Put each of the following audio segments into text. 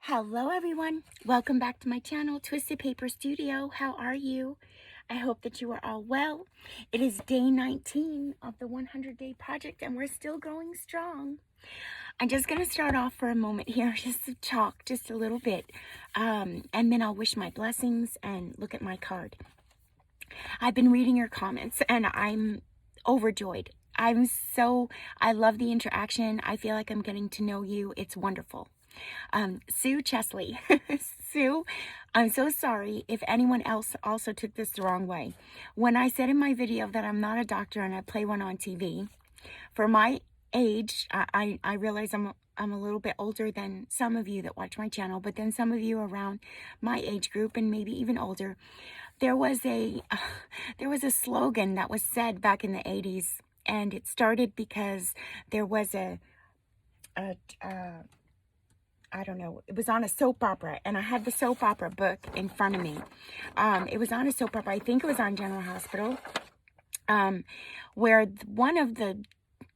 Hello everyone, welcome back to my channel, Twisted Paper Studio. How are you? I hope that you are all well. It is day 19 of the 100-day project and we're still going strong. I'm just going to start off for a moment here, just to talk just a little bit, and then I'll wish my blessings and look at my card. I've been reading your comments and I'm overjoyed. I love the interaction. I feel like I'm getting to know you. It's wonderful. Sue Chesley. Sue, I'm so sorry if anyone else also took this the wrong way. When I said in my video that I'm not a doctor and I play one on TV, for my age, I realize I'm a little bit older than some of you that watch my channel, but then some of you around my age group and maybe even older. There was a slogan that was said back in the 80s, and it started because there was I don't know, it was on a soap opera, and I had the soap opera book in front of me. It was on a soap opera, I think it was on General Hospital, where one of the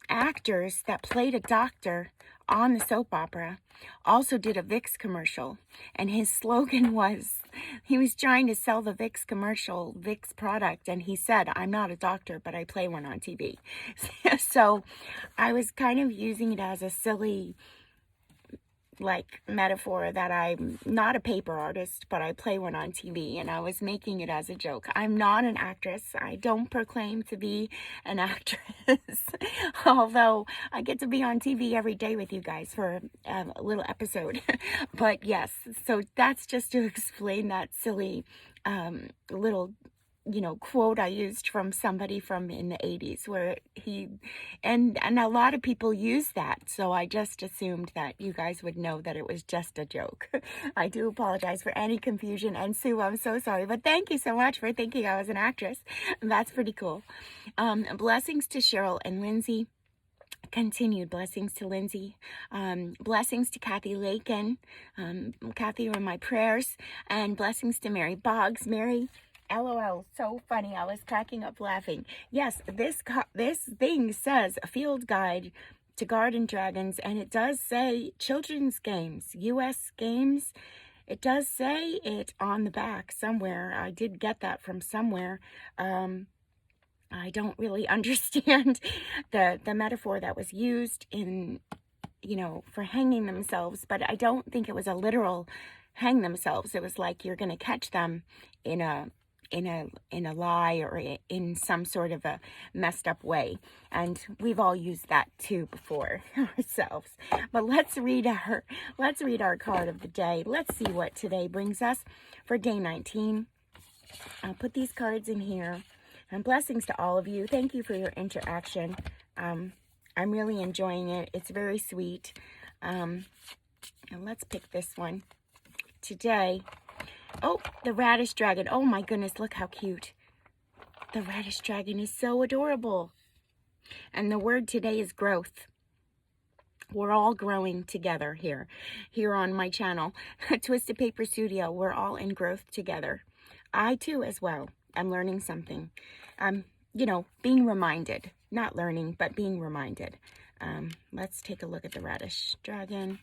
actors that played a doctor on the soap opera also did a Vicks commercial, and his slogan was, he was trying to sell the Vicks product, and he said, "I'm not a doctor, but I play one on TV." So I was kind of using it as a silly metaphor that I'm not a paper artist, but I play one on TV, and I was making it as a joke. I'm not an actress. I don't proclaim to be an actress, although I get to be on TV every day with you guys for a little episode. But yes, so that's just to explain that silly little quote I used from somebody from in the 80s, where and a lot of people use that, so I just assumed that you guys would know that it was just a joke. I do apologize for any confusion, and Sue, I'm so sorry, but thank you so much for thinking I was an actress. That's pretty cool. Blessings to Cheryl and Lindsay. Continued blessings to Lindsay. Blessings to Kathy Lakin. Kathy, you're in my prayers. And blessings to Mary Boggs. Mary, LOL, so funny. I was cracking up laughing. Yes, this thing says a field guide to garden dragons, and it does say children's games, U.S. games. It does say it on the back somewhere. I did get that from somewhere. I don't really understand the metaphor that was used in, for hanging themselves, but I don't think it was a literal hang themselves. It was like you're going to catch them in a lie or in some sort of a messed up way, and we've all used that too before ourselves. But let's read our card of the day. Let's see what today brings us for day 19. I'll put these cards in here, and blessings to all of you. Thank you for your interaction. I'm really enjoying it. It's very sweet. And let's pick this one today. Oh, the radish dragon. Oh my goodness, look how cute. The radish dragon is so adorable. And the word today is growth. We're all growing together here on my channel, Twisted Paper Studio. We're all in growth together. I too as well am learning something. Being reminded. Not learning, but being reminded. Let's take a look at the radish dragon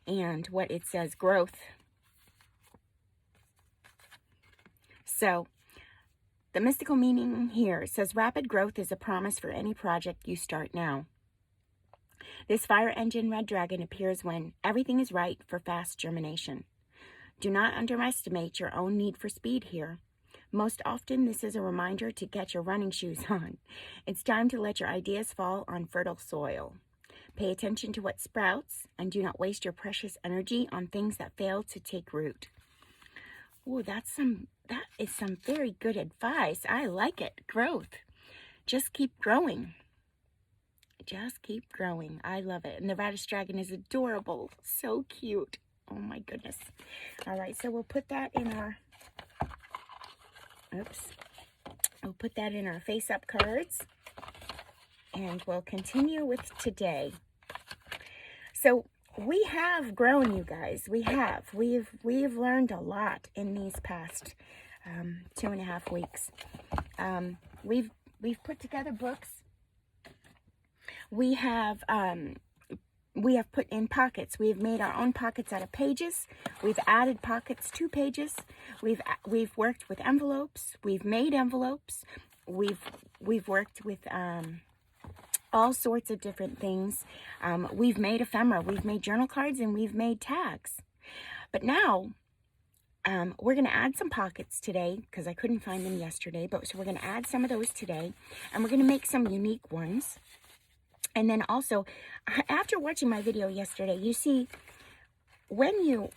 and what it says, growth. So, the mystical meaning here says rapid growth is a promise for any project you start now. This fire engine red dragon appears when everything is right for fast germination. Do not underestimate your own need for speed here. Most often, this is a reminder to get your running shoes on. It's time to let your ideas fall on fertile soil. Pay attention to what sprouts, and do not waste your precious energy on things that fail to take root. Oh, that is some very good advice. I like it. Growth. Just keep growing. Just keep growing. I love it. And the radish dragon is adorable. So cute. Oh my goodness. All right, so we'll put that in our, we'll put that in our face-up cards. And we'll continue with today. So we have grown, you guys. We've learned a lot in these past 2.5 weeks. We've put together books. We have we have put in pockets. We have made our own pockets out of pages. We've added pockets to pages. We've worked with envelopes. We've made envelopes. We've worked with all sorts of different things. We've made ephemera. We've made journal cards, and we've made tags. But now we're going to add some pockets today because I couldn't find them yesterday. So we're going to add some of those today, and we're going to make some unique ones. And then also, after watching my video yesterday, you see, when you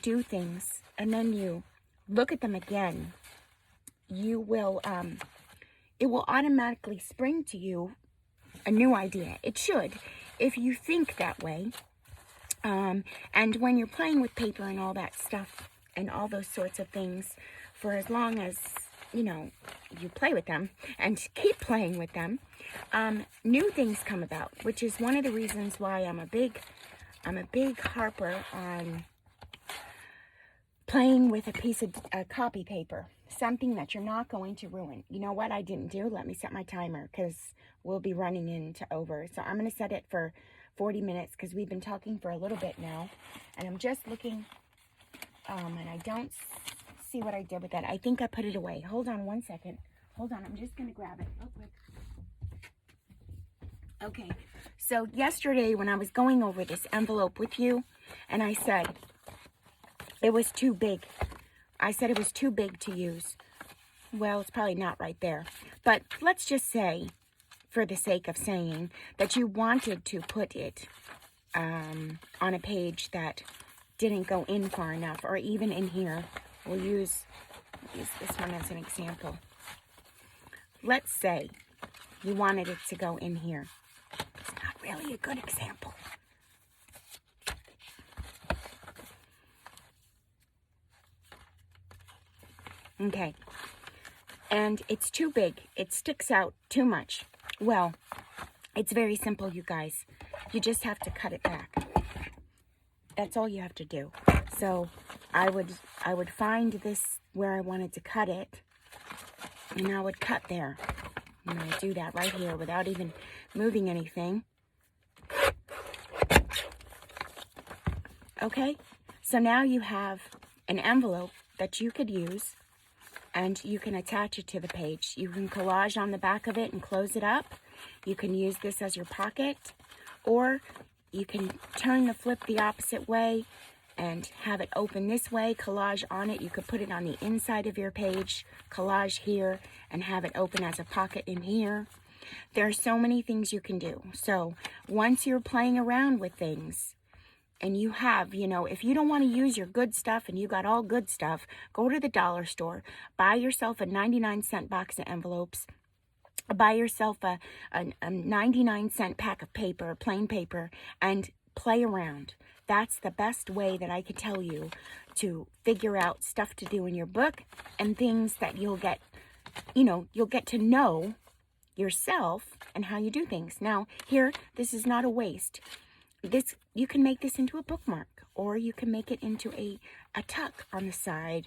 do things and then you look at them again, you will, it will automatically spring to you a new idea. It should, if you think that way. And when you're playing with paper and all that stuff and all those sorts of things, for as long as, you know, you play with them and keep playing with them, new things come about, which is one of the reasons why I'm a big harper on playing with a piece of copy paper, something that you're not going to ruin. You know what I didn't do? Let me set my timer because we'll be running into over. So I'm going to set it for 40 minutes because we've been talking for a little bit now, and I'm just looking, and I don't see what I did with that. I think I put it away. Hold on one second. Hold on, I'm just going to grab it real quick. Okay, so yesterday when I was going over this envelope with you, and I said it was too big. I said it was too big to use. Well, it's probably not right there. But let's just say, for the sake of saying, that you wanted to put it on a page that didn't go in far enough, or even in here. We'll use this one as an example. Let's say you wanted it to go in here. It's not really a good example. Okay. And it's too big. It sticks out too much. Well, it's very simple, you guys. You just have to cut it back. That's all you have to do. So I would find this where I wanted to cut it, and I would cut there. I'm going to do that right here without even moving anything. Okay? So now you have an envelope that you could use, and you can attach it to the page. You can collage on the back of it and close it up. You can use this as your pocket, or you can turn the flip the opposite way and have it open this way, collage on it. You could put it on the inside of your page, collage here, and have it open as a pocket in here. There are so many things you can do. So once you're playing around with things, and you have, you know, if you don't want to use your good stuff and you got all good stuff, go to the dollar store, buy yourself a 99-cent box of envelopes, buy yourself a 99-cent pack of paper, plain paper, and play around. That's the best way that I could tell you to figure out stuff to do in your book and things that you'll get, you know, you'll get to know yourself and how you do things. Now, here, this is not a waste. This, you can make this into a bookmark, or you can make it into a tuck on the side,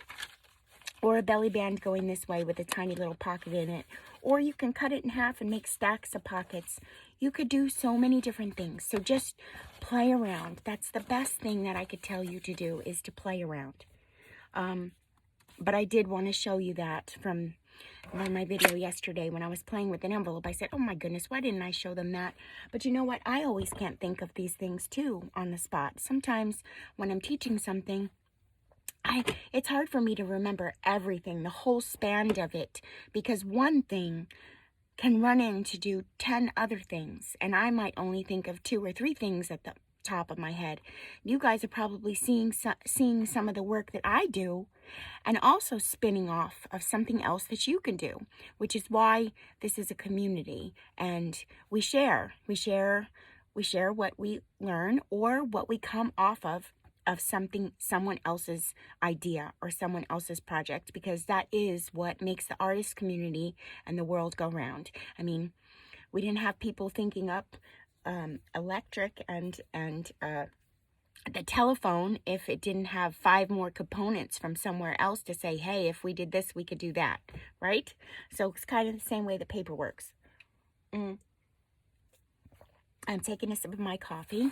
or a belly band going this way with a tiny little pocket in it, or you can cut it in half and make stacks of pockets. You could do so many different things. So just play around. That's the best thing that I could tell you to do, is to play around. But I did want to show you that from my video yesterday when I was playing with an envelope. I said, oh my goodness, why didn't I show them that? But you know what? I always can't think of these things too on the spot. Sometimes when I'm teaching something, it's hard for me to remember everything, the whole span of it, because one thing can run in to do 10 other things, and I might only think of 2 or 3 things at the top of my head. You guys are probably seeing some of the work that I do, and also spinning off of something else that you can do, which is why this is a community, and we share what we learn or what we come off of someone else's idea or someone else's project, because that is what makes the artist community and the world go round. I mean, we didn't have people thinking up electric and the telephone if it didn't have 5 more components from somewhere else to say, hey, if we did this, we could do that, right? So it's kind of the same way the paper works. I'm taking a sip of my coffee,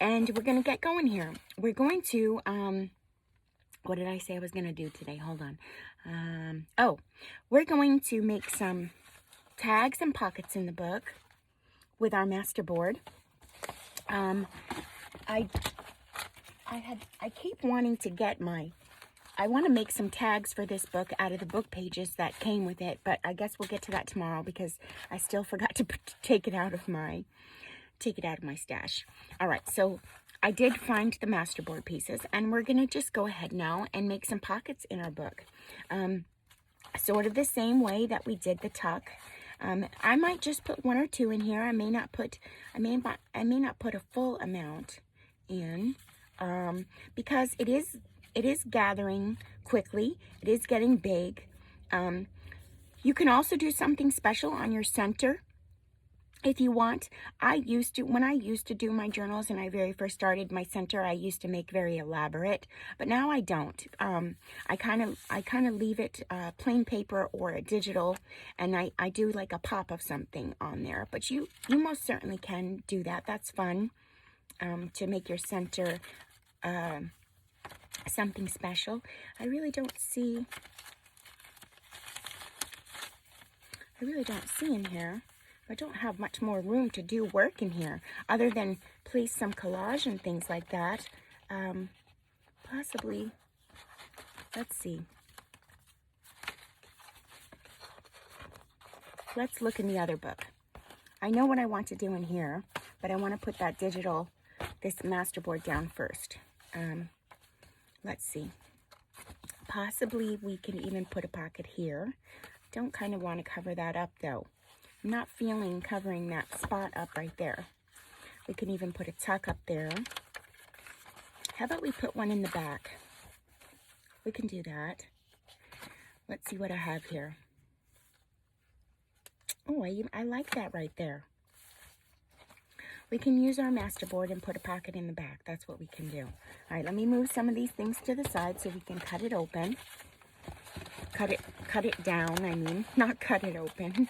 and we're going to get going here. We're going to, what did I say I was going to do today? Hold on. We're going to make some tags and pockets in the book with our master board. I keep wanting to get I want to make some tags for this book out of the book pages that came with it, but I guess we'll get to that tomorrow because I still forgot to take it out of my stash. All right, so I did find the masterboard pieces, and we're gonna just go ahead now and make some pockets in our book, sort of the same way that we did the tuck. I might just put 1 or 2 in here. I may not put a full amount in, because it is gathering quickly. It is getting big. You can also do something special on your center if you want. When I used to do my journals and I very first started my center, I used to make very elaborate, but now I don't. I kind of leave it plain paper or a digital, and I do like a pop of something on there. But you most certainly can do that. That's fun, to make your center something special. I really don't see in here. I don't have much more room to do work in here other than place some collage and things like that. Possibly, let's see. Let's look in the other book. I know what I want to do in here, but I want to put this masterboard down first. Let's see. Possibly we can even put a pocket here. Don't kind of want to cover that up though. I'm not feeling covering that spot up right there. We can even put a tuck up there. How about we put one in the back? We can do that. Let's see what I have here. Oh, I like that right there. We can use our masterboard and put a pocket in the back. That's what we can do. All right, let me move some of these things to the side so we can cut it open. Cut it down, I mean, not cut it open.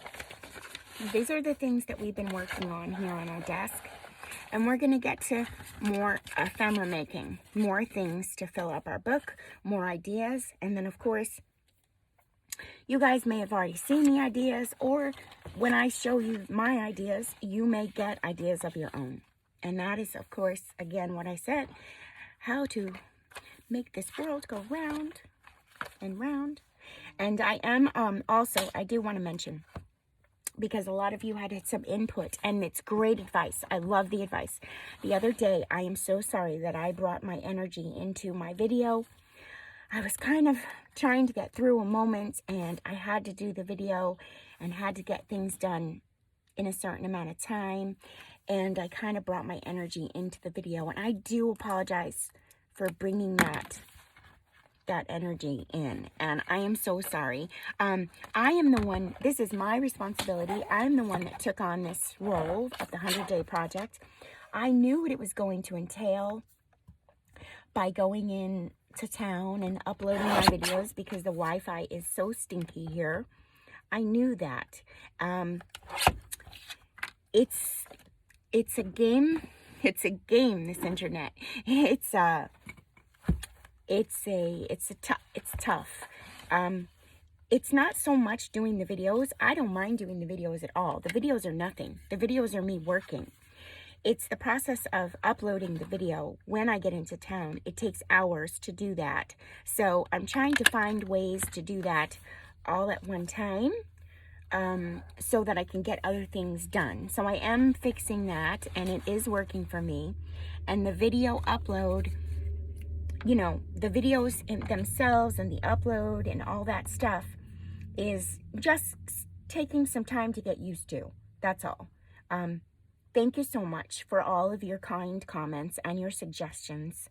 These are the things that we've been working on here on our desk. And we're going to get to more ephemera making, more things to fill up our book, more ideas. And then, of course, you guys may have already seen the ideas, or when I show you my ideas, you may get ideas of your own. And that is, of course, again, what I said, how to make this world go round and round. And I am also, I do want to mention, because a lot of you had some input, and it's great advice. I love the advice. The other day, I am so sorry that I brought my energy into my video. I was kind of trying to get through a moment, and I had to do the video and had to get things done in a certain amount of time, and I kind of brought my energy into the video, and I do apologize for bringing that energy in, and I am so sorry. I am the one, this is my responsibility. I'm the one that took on this role of the 100-Day Project. I knew what it was going to entail by going in to town and uploading my videos because the Wi-Fi is so stinky here. I knew that. It's a game. It's a game, this internet. It's tough. It's not so much doing the videos. I don't mind doing the videos at all. The videos are nothing. The videos are me working. It's the process of uploading the video when I get into town. It takes hours to do that. So I'm trying to find ways to do that all at one time, so that I can get other things done. So I am fixing that, and it is working for me. And the video upload, you know, the videos in themselves and the upload and all that stuff is just taking some time to get used to. That's all. Thank you so much for all of your kind comments and your suggestions.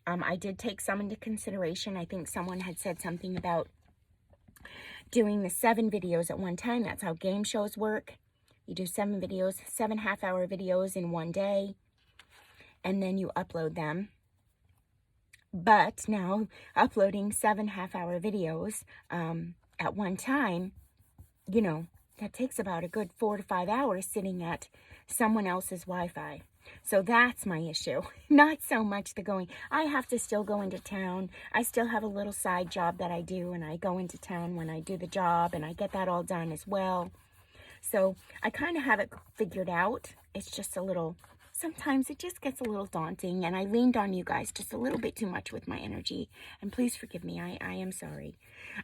I did take some into consideration. I think someone had said something about doing the 7 videos at one time. That's how game shows work. You do 7 videos, 7 half-hour videos in one day, and then you upload them. But now uploading 7 half-hour videos at one time, you know, that takes about a good 4 to 5 hours sitting at someone else's Wi-Fi. So that's my issue. Not so much the going. I have to still go into town. I still have a little side job that I do, and I go into town when I do the job, and I get that all done as well. So I kind of have it figured out. It's just a little, sometimes it just gets a little daunting, and I leaned on you guys just a little bit too much with my energy. And please forgive me. I am sorry.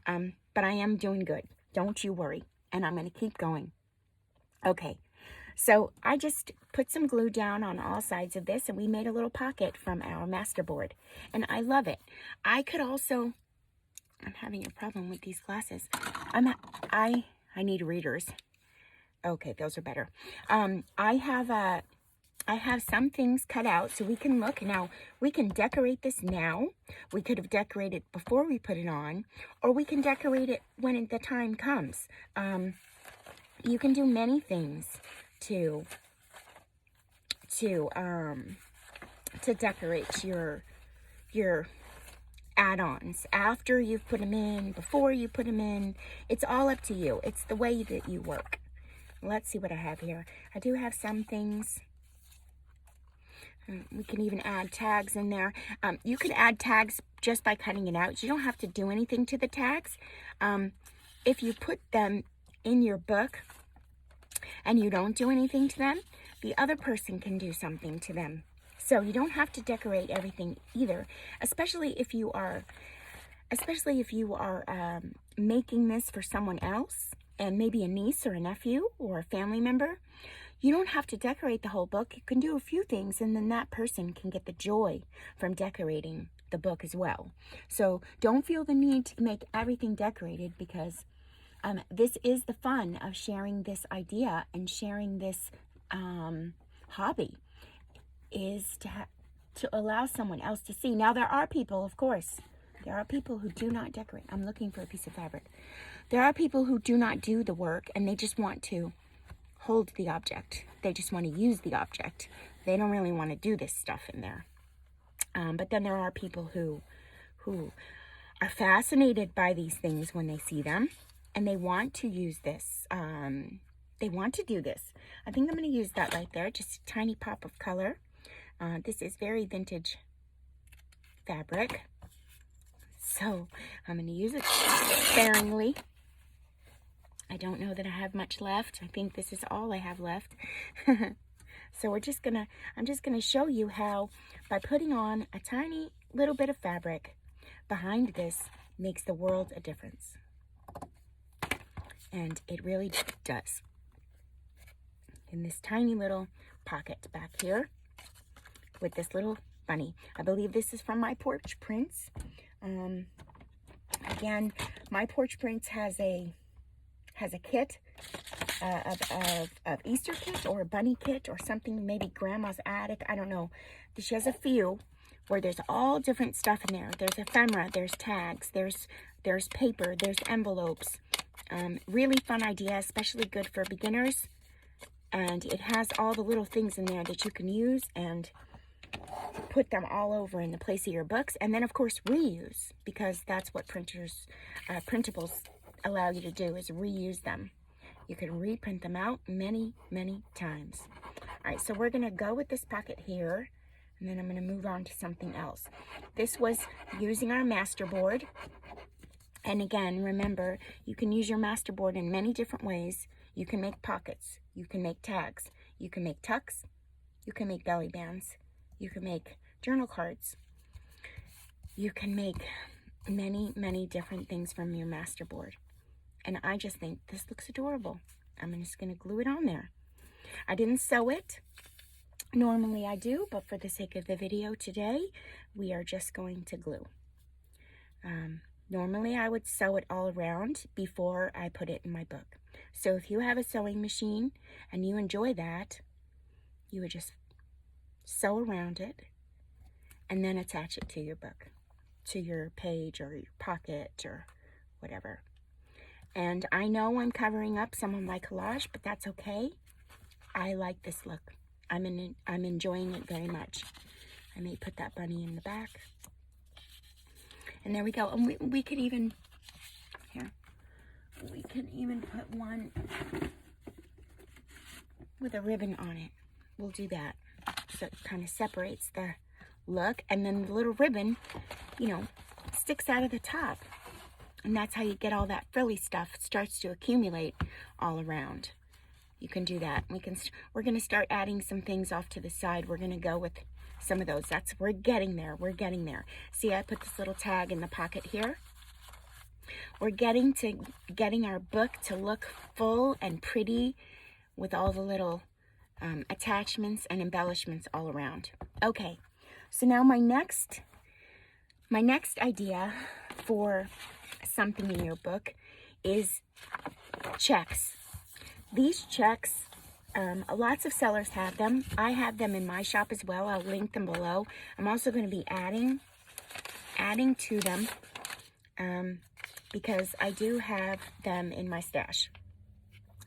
But I am doing good. Don't you worry. And I'm going to keep going. Okay. So I just put some glue down on all sides of this, and we made a little pocket from our masterboard. And I love it. I could also, I'm having a problem with these glasses. I need readers. Okay, those are better. I have some things cut out so we can look. Now, we can decorate this now. We could have decorated before we put it on, or we can decorate it when the time comes. You can do many things to decorate your add-ons after you've put them in, before you put them in. It's all up to you. It's the way that you work. Let's see what I have here. I do have some things. We can even add tags in there. You can add tags just by cutting it out. You don't have to do anything to the tags. If you put them in your book and you don't do anything to them, the other person can do something to them. So you don't have to decorate everything either, especially if you are making this for someone else, and maybe a niece or a nephew or a family member. You don't have to decorate the whole book. You can do a few things, and then that person can get the joy from decorating the book as well. So don't feel the need to make everything decorated, because this is the fun of sharing this idea and sharing this hobby, is to allow someone else to see. Now, there are people, of course, there are people who do not decorate. I'm looking for a piece of fabric. There are people who do not do the work, and they just want to hold the object. They just want to use the object. They don't really want to do this stuff in there. But then there are people who are fascinated by these things when they see them, and they want to use this. They want to do this. I think I'm going to use that right there, just a tiny pop of color. This is very vintage fabric, so I'm going to use it sparingly. I don't know that I have much left. I think this is all I have left. So I'm just gonna show you how, by putting on a tiny little bit of fabric behind this, makes the world a difference. And it really does. In this tiny little pocket back here with this little bunny. I believe this is from My Porch Prints. Again, My Porch Prints has a kit of Easter kit, or a bunny kit, or something, maybe Grandma's attic, I don't know. She has a few where there's all different stuff in there. There's ephemera, there's tags, there's paper, there's envelopes. Really fun idea, especially good for beginners. And it has all the little things in there that you can use and put them all over in the place of your books. And then, of course, reuse, because that's what printables allow you to do, is reuse them. You can reprint them out many, many times. All right, so we're going to go with this pocket here, and then I'm going to move on to something else. This was using our masterboard. And again, remember, you can use your masterboard in many different ways. You can make pockets. You can make tags. You can make tucks. You can make belly bands. You can make journal cards. You can make many, many different things from your masterboard. And I just think this looks adorable. I'm just going to glue it on there. I didn't sew it. Normally I do, but for the sake of the video today, we are just going to glue. Normally I would sew it all around before I put it in my book. So if you have a sewing machine and you enjoy that, you would just sew around it and then attach it to your book, to your page or your pocket or whatever. And I know I'm covering up some of my collage, but that's okay. I like this look. I'm enjoying it very much. I may put that bunny in the back. And there we go. And we could even, here, We can even put one with a ribbon on it. We'll do that. So it kind of separates the look. And then the little ribbon, you know, sticks out of the top. And that's how you get all that frilly stuff. It starts to accumulate all around. You can do that. We're going to start adding some things off to the side. We're going to go with some of those. We're getting there. We're getting there. See, I put this little tag in the pocket here. We're getting our book to look full and pretty with all the little attachments and embellishments all around. Okay, so now my next idea for something in your book is checks. These checks, lots of sellers have them. I have them in my shop as well. I'll link them below. I'm also going to be adding to them because I do have them in my stash.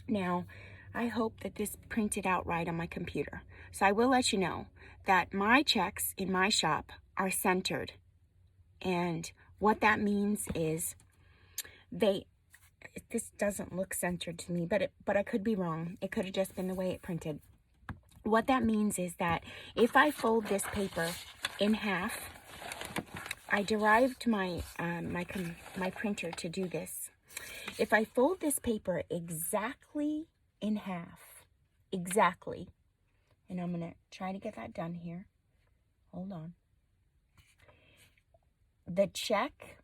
Now, I hope that this printed out right on my computer. So I will let you know that my checks in my shop are centered. And what that means is this doesn't look centered to me, but I could be wrong. It could have just been the way it printed. What that means is that if I fold this paper in half, I derived my printer to do this. If I fold this paper exactly in half, exactly, and I'm gonna try to get that done here. Hold on. The check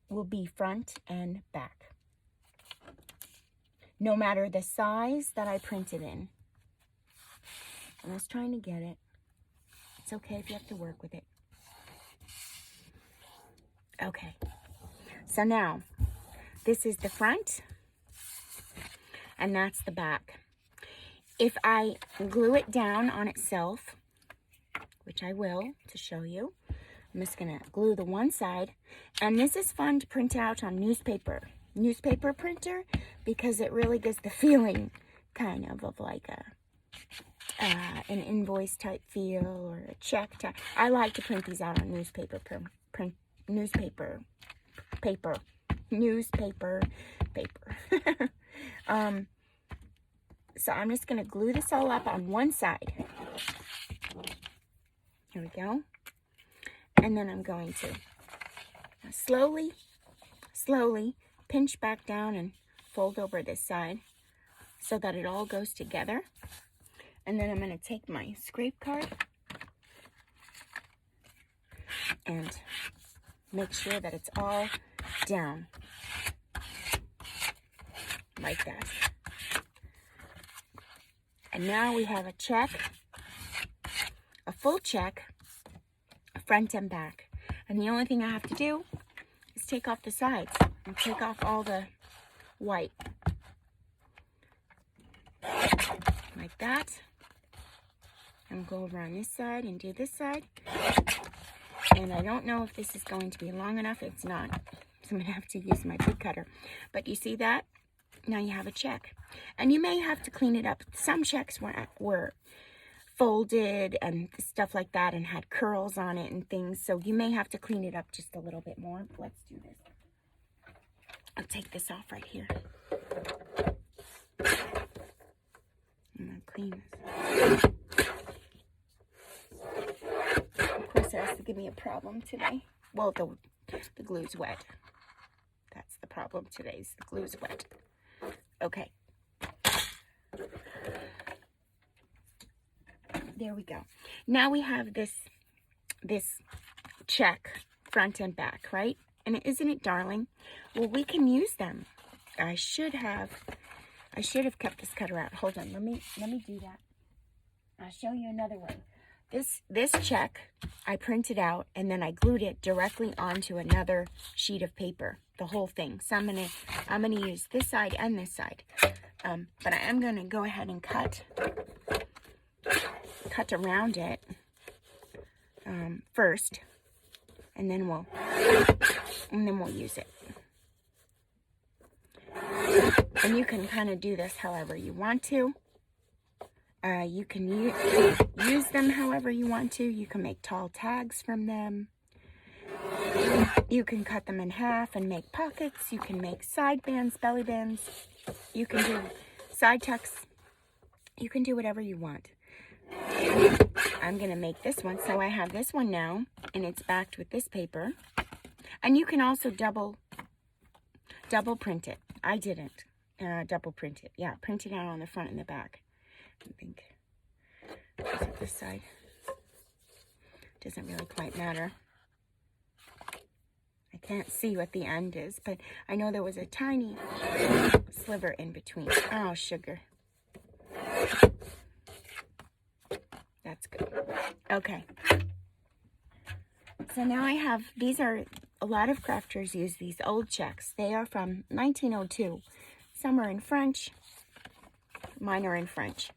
will be front and back, no matter the size that I printed in. I was trying to get it. It's okay if you have to work with it. Okay, so now this is the front and that's the back. If I glue it down on itself, which I will to show you, I'm just gonna glue the one side, and this is fun to print out on newspaper printer because it really gives the feeling kind of like an invoice type feel or a check type. I like to print these out on newspaper paper. So I'm just gonna glue this all up on one side. Here we go. And then I'm going to slowly pinch back down and fold over this side so that it all goes together. And then I'm going to take my scrape card and make sure that it's all down like that. And now we have a check, a full check, front and back. And the only thing I have to do is take off the sides and take off all the white. Like that. And go over on this side and do this side. And I don't know if this is going to be long enough. It's not. So I'm going to have to use my big cutter. But you see that? Now you have a check. And you may have to clean it up. Some checks were folded and stuff like that and had curls on it and things, so you may have to clean it up just a little bit more. Let's do this. I'll take this off right here. I'm gonna clean this. Of course, it has to give me a problem today. Well, the glue's wet. That's the problem today, is the glue's wet. Okay. There we go. Now we have this check front and back, right? And isn't it darling? Well, we can use them. I should have kept this cutter out. Hold on, let me do that. I'll show you another way. This check I printed out and then I glued it directly onto another sheet of paper, the whole thing. So I'm gonna use this side and this side. But I am gonna go ahead and cut around it first, and then we'll use it. And you can kind of do this however you want to. You can use them however you want to. You can make tall tags from them. You can cut them in half and make pockets. You can make side bands, belly bands. You can do side tucks. You can do whatever you want. I'm going to make this one. So I have this one now, and it's backed with this paper. And you can also double print it. I didn't double print it. Yeah, print it out on the front and the back. I think this side doesn't really quite matter. I can't see what the end is, but I know there was a tiny sliver in between. Oh, sugar. That's good. Okay. So now I have, these are, a lot of crafters use these old checks. They are from 1902. Some are in French. Mine are in French.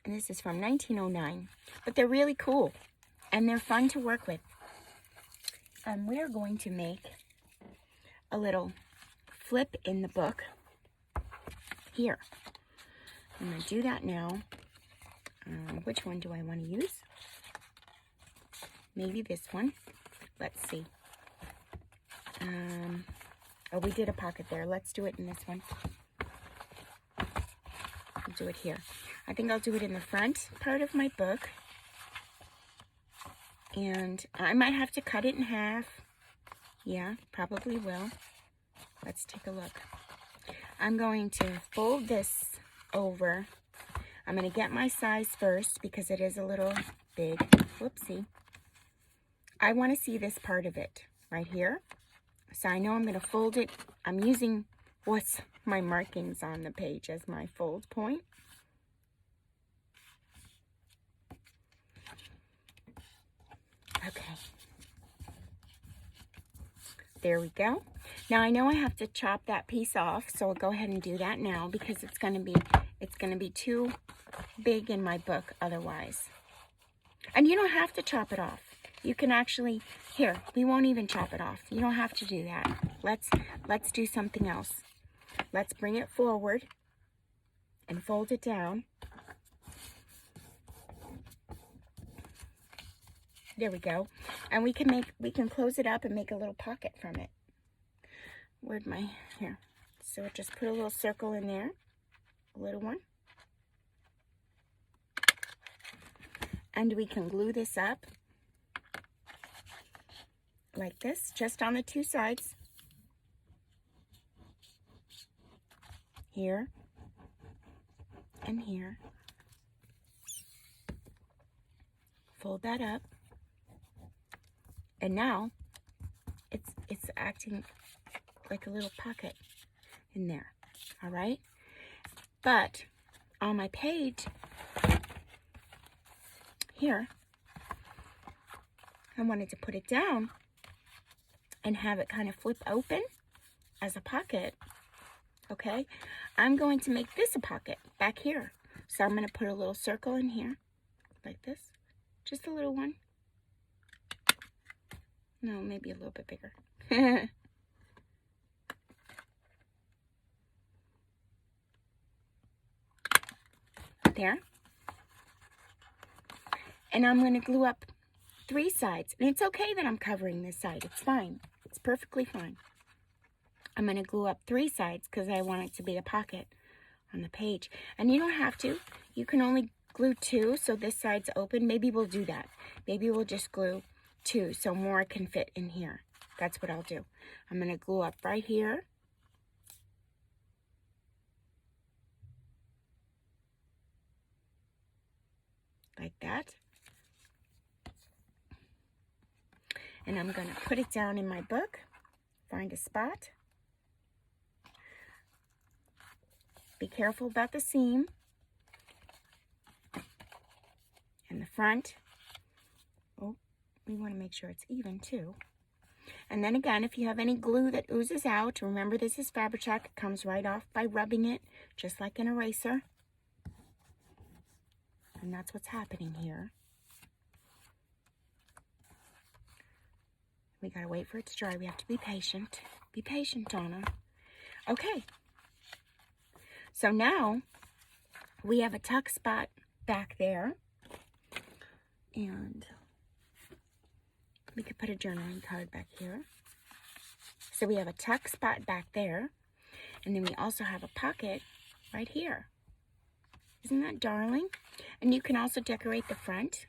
And this is from 1909. But they're really cool. And they're fun to work with. And we're going to make a little flip in the book here. I'm going to do that now. Which one do I want to use? Maybe this one. Let's see. Oh, we did a pocket there. Let's do it in this one. I'll do it here. I think I'll do it in the front part of my book. And I might have to cut it in half. Yeah, probably will. Let's take a look. I'm going to fold this over. I'm going to get my size first because it is a little big. Whoopsie. I want to see this part of it right here. So I know I'm going to fold it. I'm using what's my markings on the page as my fold point. Okay. There we go. Now I know I have to chop that piece off, so I'll go ahead and do that now because it's going to be too big in my book otherwise. And you don't have to chop it off. You can actually, here, we won't even chop it off. You don't have to do that. Let's do something else. Let's bring it forward and fold it down. There we go. And we can close it up and make a little pocket from it. Where'd my, here. So just put a little circle in there. A little one. And we can glue this up like this, just on the two sides. Here and here. Fold that up. And now it's acting like a little pocket in there. All right? But on my page here, I wanted to put it down and have it kind of flip open as a pocket. Okay? I'm going to make this a pocket back here. So I'm going to put a little circle in here like this. Just a little one. No, maybe a little bit bigger. There. And I'm going to glue up 3 sides. And it's okay that I'm covering this side. It's fine. It's perfectly fine. I'm going to glue up 3 sides because I want it to be a pocket on the page. And you don't have to. You can only glue 2 so this side's open. Maybe we'll do that. Maybe we'll just glue 2 so more can fit in here. That's what I'll do. I'm going to glue up right here. Like that. And I'm going to put it down in my book. Find a spot. Be careful about the seam. And the front. Oh, we want to make sure it's even too. And then again, if you have any glue that oozes out, remember this is Fabri-Tac. It comes right off by rubbing it, just like an eraser. And that's what's happening here. We gotta wait for it to dry. We have to be patient. Be patient, Donna. Okay. So now we have a tuck spot back there. And We could put a journaling card back here. So we have a tuck spot back there. And then we also have a pocket right here. Isn't that darling? And you can also decorate the front.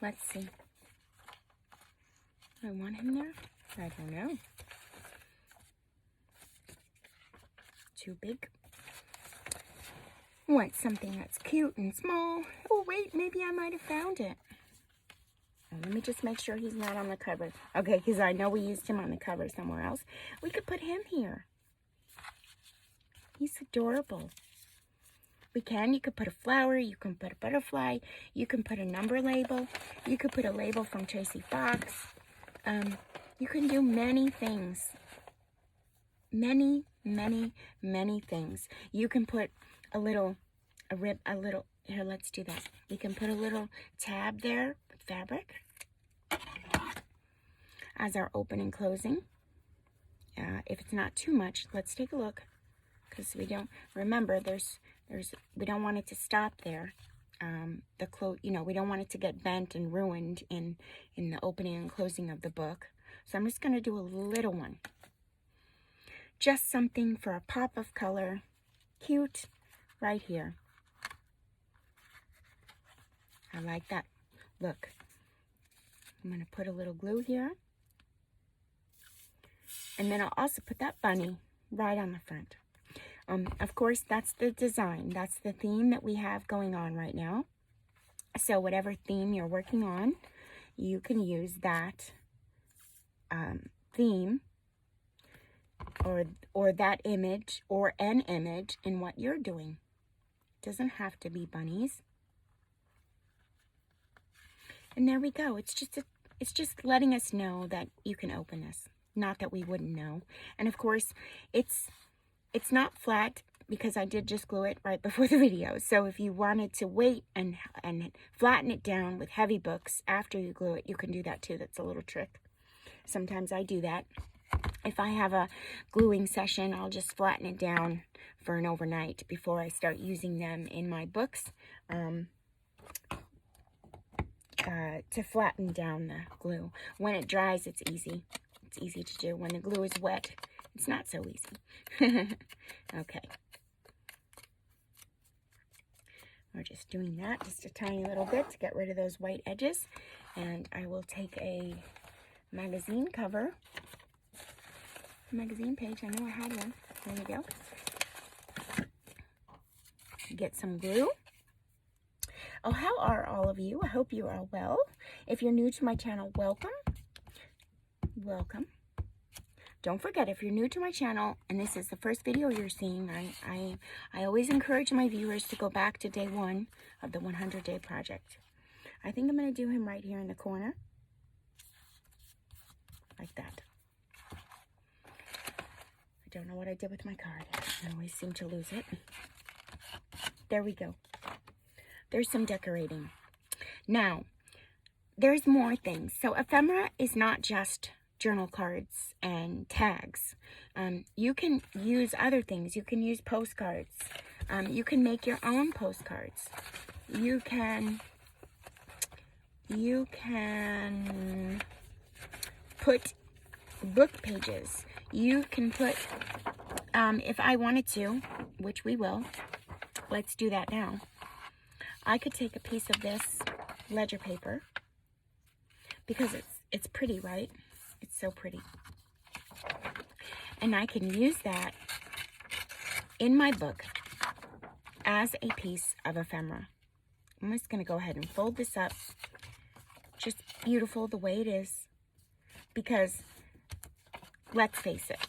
Let's see. Do I want him there? I don't know. Too big. Want something that's cute and small. Oh, wait, maybe I might have found it. Oh, let me just make sure he's not on the cover. Okay, because I know we used him on the cover somewhere else. We could put him here. He's adorable. You could put a flower, you can put a butterfly, you can put a number label, you could put a label from Tracy Fox. You can do many things. Many, many, many things. You can put here, let's do that. We can put a little tab there with fabric as our open and closing. If it's not too much, let's take a look, because we don't, remember, we don't want it to stop there. We don't want it to get bent and ruined in the opening and closing of the book. So I'm just going to do a little one. Just something for a pop of color. Cute right here. I like that. Look. I'm going to put a little glue here. And then I'll also put that bunny right on the front. Of course, that's the design. That's the theme that we have going on right now. So whatever theme you're working on, you can use that theme or that image or an image in what you're doing. It doesn't have to be bunnies. And there we go. It's just letting us know that you can open this. Not that we wouldn't know. And of course, it's not flat because I did just glue it right before the video. So if you wanted to wait and flatten it down with heavy books after you glue it, you can do that too. That's a little trick. Sometimes I do that. If I have a gluing session, I'll just flatten it down for an overnight before I start using them in my books to flatten down the glue. When it dries, it's easy. It's easy to do. When the glue is wet, it's not so easy. Okay. We're just doing that just a tiny little bit to get rid of those white edges. And I will take a magazine cover. Magazine page. I know I had one. There we go. Get some glue. Oh, how are all of you? I hope you are well. If you're new to my channel, welcome. Welcome. Don't forget, if you're new to my channel and this is the first video you're seeing, I always encourage my viewers to go back to day 1 of the 100-day project. I think I'm going to do him right here in the corner. Like that. I don't know what I did with my card. I always seem to lose it. There we go. There's some decorating. Now, there's more things. So ephemera is not just journal cards and tags. You can use other things. You can use postcards. You can make your own postcards. You can put book pages. You can put, if I wanted to, which we will, let's do that now. I could take a piece of this ledger paper because it's pretty, right? It's so pretty. And I can use that in my book as a piece of ephemera. I'm just going to go ahead and fold this up. Just beautiful the way it is. Because, let's face it,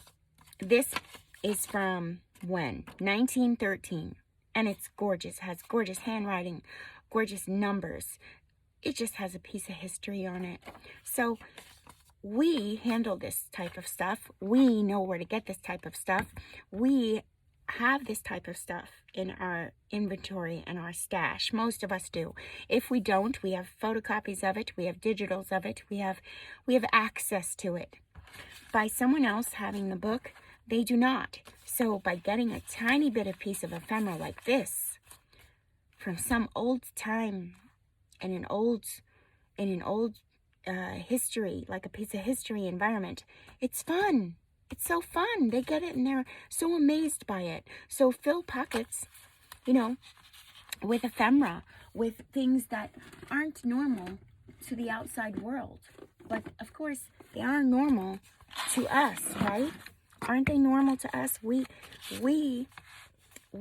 this is from when? 1913. And it's gorgeous. It has gorgeous handwriting, gorgeous numbers. It just has a piece of history on it. So we handle this type of stuff. We know where to get this type of stuff. We have this type of stuff in our inventory and our stash. Most of us do. If we don't, we have photocopies of it. We have digitals of it. We have access to it. By someone else having the book, they do not. So by getting a tiny bit of piece of ephemera like this from some old time in an old history, like a piece of history environment. It's fun. It's so fun. They get it and they're so amazed by it. So fill pockets, you know, with ephemera, with things that aren't normal to the outside world. But of course, they are normal to us, right? Aren't they normal to us? We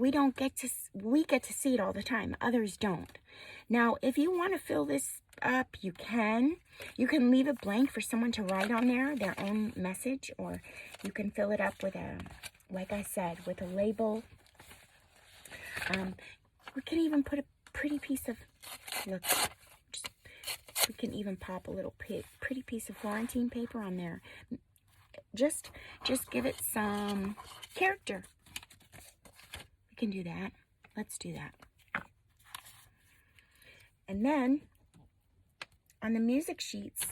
don't get to, we get to see it all the time. Others don't. Now, if you want to fill this up, you can. You can leave it blank for someone to write on there, their own message, or you can fill it up with a, like I said, with a label. We can even put a pretty piece of, look, we can even pop a little pretty piece of Florentine paper on there. Just give it some character. We can do that. Let's do that. And then on the music sheets,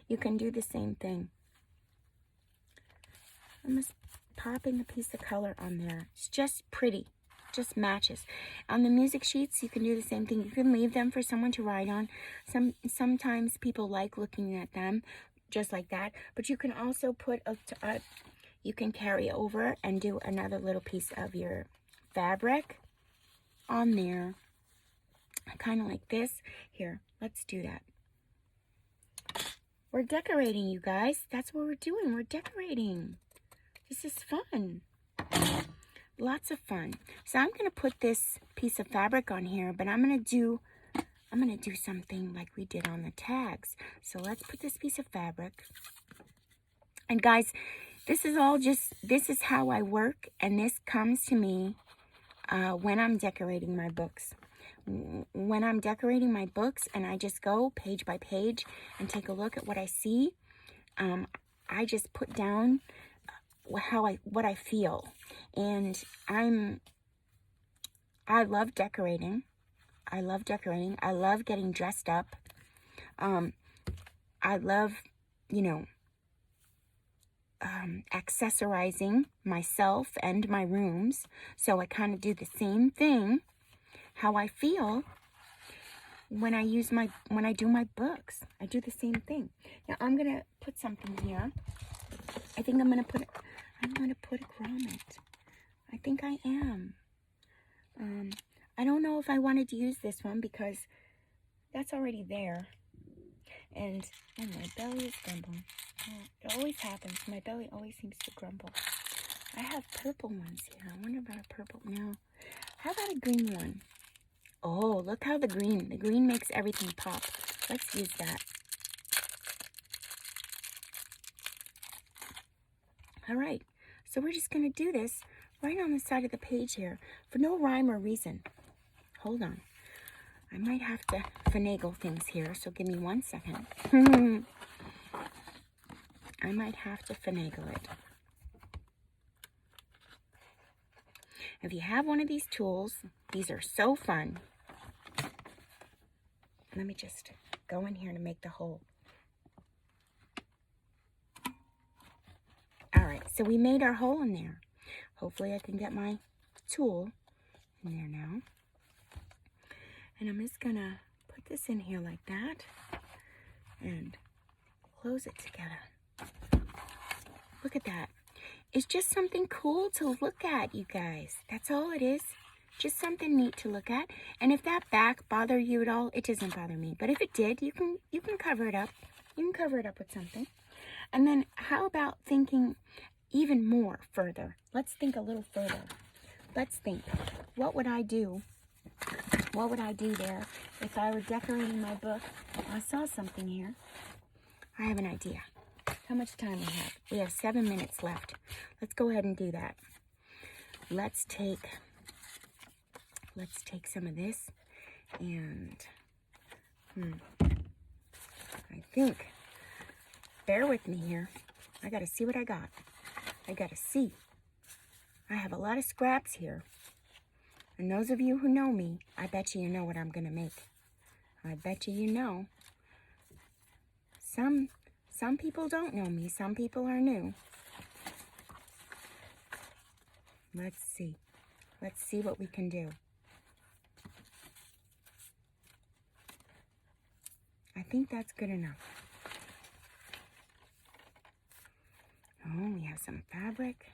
you can do the same thing. I'm just popping a piece of color on there. It's just pretty, just matches. On the music sheets, you can do the same thing. You can leave them for someone to write on. Sometimes people like looking at them just like that, but you can also put you can carry over and do another little piece of your fabric on there, kind of like this. Here, let's do that. We're decorating, you guys. That's what we're doing. We're decorating. This is fun. Lots of fun. So I'm going to put this piece of fabric on here, but I'm going to do something like we did on the tags. So let's put this piece of fabric. And guys, this is how I work, and this comes to me when I'm decorating my books. When I'm decorating my books and I just go page by page and take a look at what I see, I just put down what I feel. And I love decorating. I love decorating. I love getting dressed up. I love, accessorizing myself and my rooms. So I kind of do the same thing, how I feel when I do my books. I do the same thing. Now I'm going to put something here. I think I'm going to put a grommet. I think I am. I don't know if I wanted to use this one because that's already there. And oh, my belly is grumbling. It always happens. My belly always seems to grumble. I have purple ones here. I wonder about a purple. No. How about a green one? Oh, look how the green makes everything pop. Let's use that. All right. So we're just going to do this right on the side of the page here for no rhyme or reason. Hold on. I might have to finagle things here, so give me 1 second. I might have to finagle it. If you have one of these tools, these are so fun. Let me just go in here to make the hole. All right, so we made our hole in there. Hopefully I can get my tool in there now. And I'm just gonna put this in here like that and close it together. Look at that. It's just something cool to look at, you guys. That's all it is. Just something neat to look at. And if that back bothered you at all, it doesn't bother me. But if it did, you can cover it up. You can cover it up with something. And then how about thinking even more further? Let's think a little further. Let's think. What would I do? What would I do there if I were decorating my book? I saw something here. I have an idea. How much time we have? We have 7 minutes left. Let's go ahead and do that. Let's take some of this and I think, bear with me here. I gotta see what I got. I gotta see. I have a lot of scraps here. And those of you who know me, I bet you know what I'm gonna make. I bet you know. Some people don't know me. Some people are new. Let's see. Let's see what we can do. I think that's good enough. Oh, we have some fabric.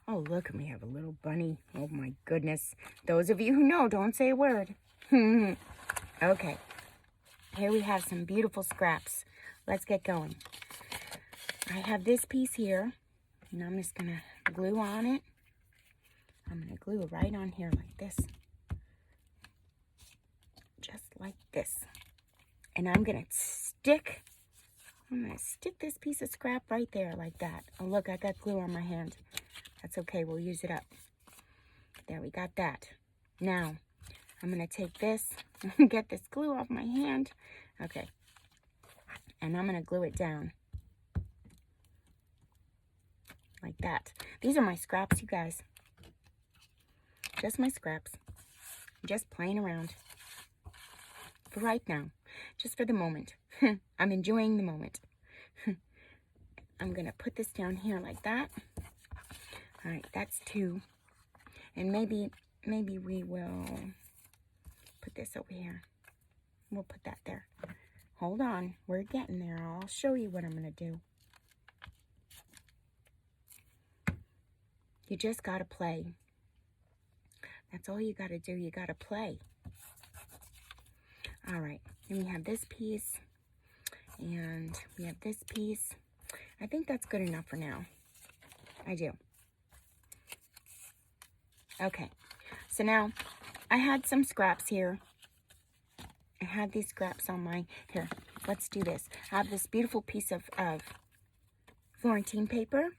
Oh, look, and we have a little bunny. Oh, my goodness. Those of you who know, don't say a word. Okay. Here we have some beautiful scraps. Let's get going. I have this piece here, and I'm just going to glue on it. I'm going to glue it right on here like this. Just like this. And I'm going to stick this piece of scrap right there like that. Oh, look, I got glue on my hand. That's okay, we'll use it up. There, we got that. Now, I'm going to take this and get this glue off my hand. Okay. And I'm going to glue it down. Like that. These are my scraps, you guys. Just my scraps. Just playing around. For right now. Just for the moment. I'm enjoying the moment. I'm going to put this down here like that. All right, that's 2. And maybe we will put this over here. We'll put that there. Hold on, we're getting there. I'll show you what I'm going to do. You just got to play. That's all you got to do. You got to play. All right, and we have this piece. And we have this piece. I think that's good enough for now. I do. Okay, so now I had some scraps here. I had these scraps on my, here, let's do this. I have this beautiful piece of Florentine paper.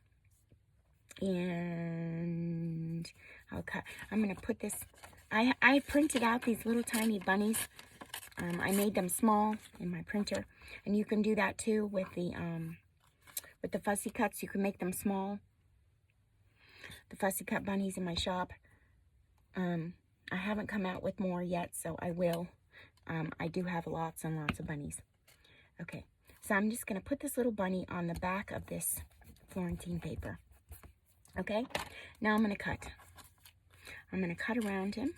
And I'll cut, I'm going to put this, I printed out these little tiny bunnies. I made them small in my printer. And you can do that too with the fussy cuts. You can make them small. The fussy cut bunnies in my shop. I haven't come out with more yet, so I will. I do have lots and lots of bunnies. Okay, so I'm just going to put this little bunny on the back of this Florentine paper. Okay, now I'm going to cut. I'm going to cut around him.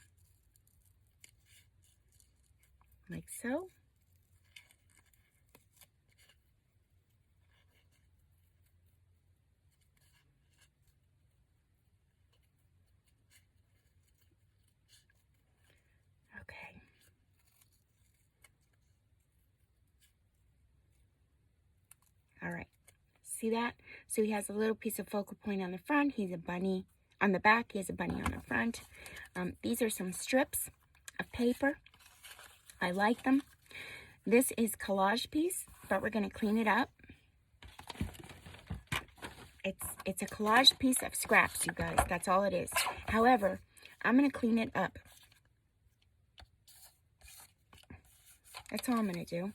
Like so. Okay. All right. See that? So he has a little piece of focal point on the front. He's a bunny on the back. He has a bunny on the front. These are some strips of paper. I like them. This is collage piece, but we're going to clean it up. It's a collage piece of scraps, you guys. That's all it is. However, I'm going to clean it up. That's all I'm going to do.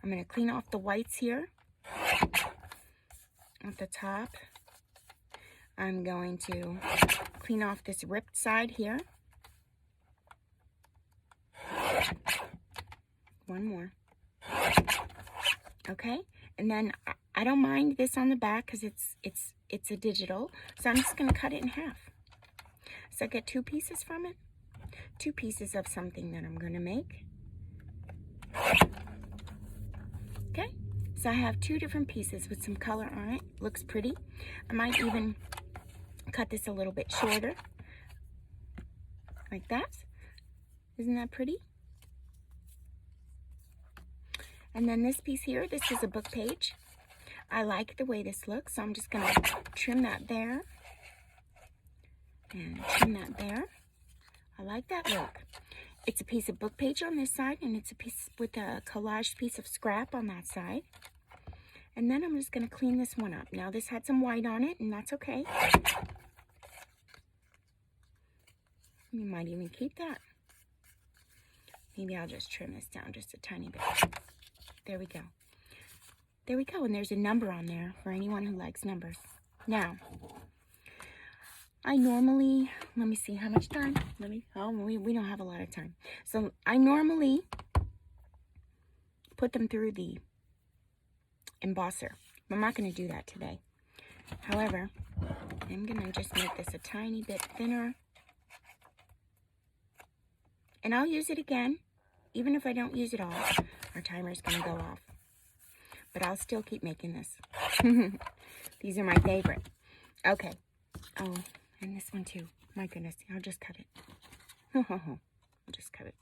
I'm going to clean off the whites here at the top. I'm going to clean off this ripped side here. One more. Okay, and then I don't mind this on the back because it's a digital, so I'm just going to cut it in half. So I get 2 pieces from it. 2 pieces of something that I'm going to make. Okay, so I have 2 different pieces with some color on it. Looks pretty. I might even cut this a little bit shorter. Like that. Isn't that pretty? And then this piece here, this is a book page. I like the way this looks, so I'm just going to trim that there. And trim that there. I like that look. It's a piece of book page on this side, and it's a piece with a collage piece of scrap on that side. And then I'm just going to clean this one up. Now this had some white on it, and that's okay. You might even keep that. Maybe I'll just trim this down just a tiny bit. There we go. There we go, and there's a number on there for anyone who likes numbers. Now, I normally, let me see how much time. We don't have a lot of time. So I normally put them through the embosser. I'm not going to do that today. However, I'm going to just make this a tiny bit thinner. And I'll use it again, even if I don't use it all. our timer's going to go off. But I'll still keep making this. These are my favorite. Okay. Oh, and this one too. My goodness. I'll just cut it. I'll just cut it.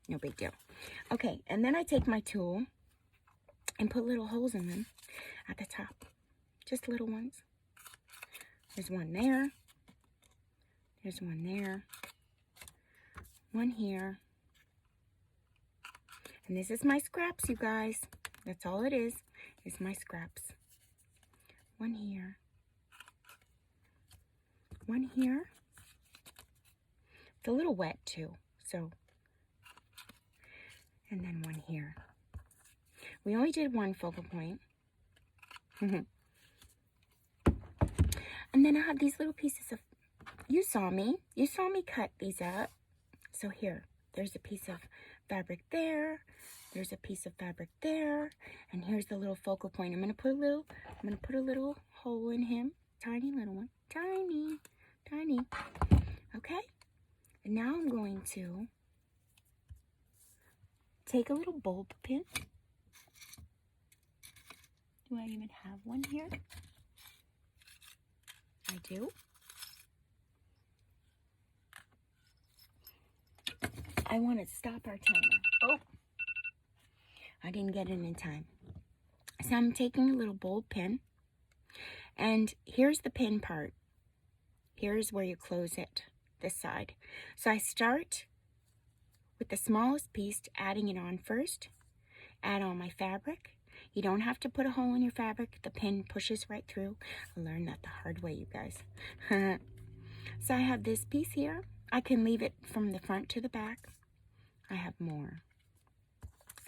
No big deal. Okay, and then I take my tool and put little holes in them at the top. Just little ones. There's one there. There's one there. One here. And this is my scraps, you guys. That's all it is my scraps. One here. One here. It's a little wet too, so. And then one here. We only did one focal point. And then I have these little pieces of, you saw me cut these up. So here, there's a piece of fabric there. There's a piece of fabric there. And here's the little focal point. I'm gonna put a little hole in him. Tiny little one. Tiny, tiny. Okay? And now I'm going to take a little bulb pin. Do I even have one here? I do. I want to stop our timer. Oh, I didn't get it in time. So I'm taking a little bulb pin, and here's the pin part. Here's where you close it, this side. So I start with the smallest piece, adding it on first. Add on my fabric. You don't have to put a hole in your fabric. The pin pushes right through. I learned that the hard way, you guys. So I have this piece here. I can leave it from the front to the back. I have more.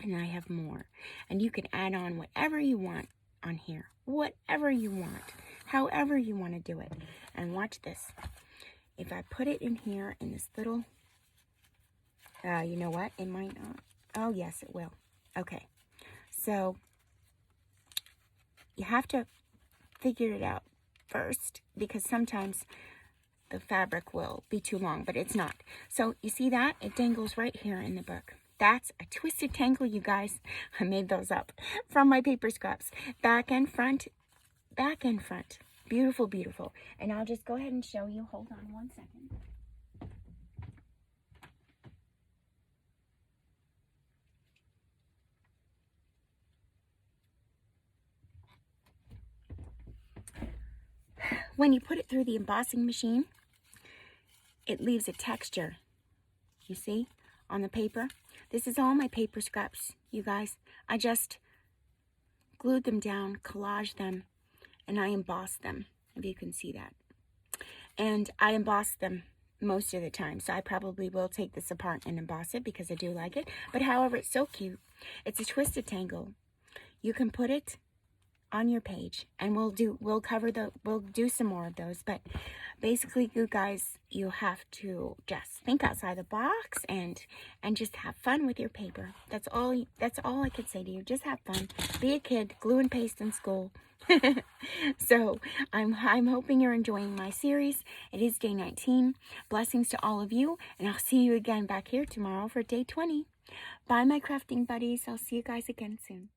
And I have more. And you can add on whatever you want on here. Whatever you want. However you want to do it. And watch this. If I put it in here in this little, you know what? It might not. Oh, yes, it will. Okay. So you have to figure it out first, because sometimes the fabric will be too long, but it's not. So you see that? It dangles right here in the book. That's a twisted tangle, you guys. I made those up from my paper scraps. Back and front. Back and front. Beautiful, beautiful. And I'll just go ahead and show you. Hold on one second. When you put it through the embossing machine, it leaves a texture, you see, on the paper. This is all my paper scraps, you guys. I just glued them down, collaged them, and I embossed them, if you can see that. And I embossed them most of the time, so I probably will take this apart and emboss it because I do like it. But however, it's so cute. It's a twisted tangle. You can put it on your page, and we'll do some more of those. But basically, you guys, you have to just think outside the box and just have fun with your paper. That's all I could say to you. Just have fun. Be a kid. Glue and paste in school. So I'm hoping you're enjoying my series. It is day 19. Blessings to all of you, and I'll see you again back here tomorrow for day 20. Bye, my crafting buddies. I'll see you guys again soon.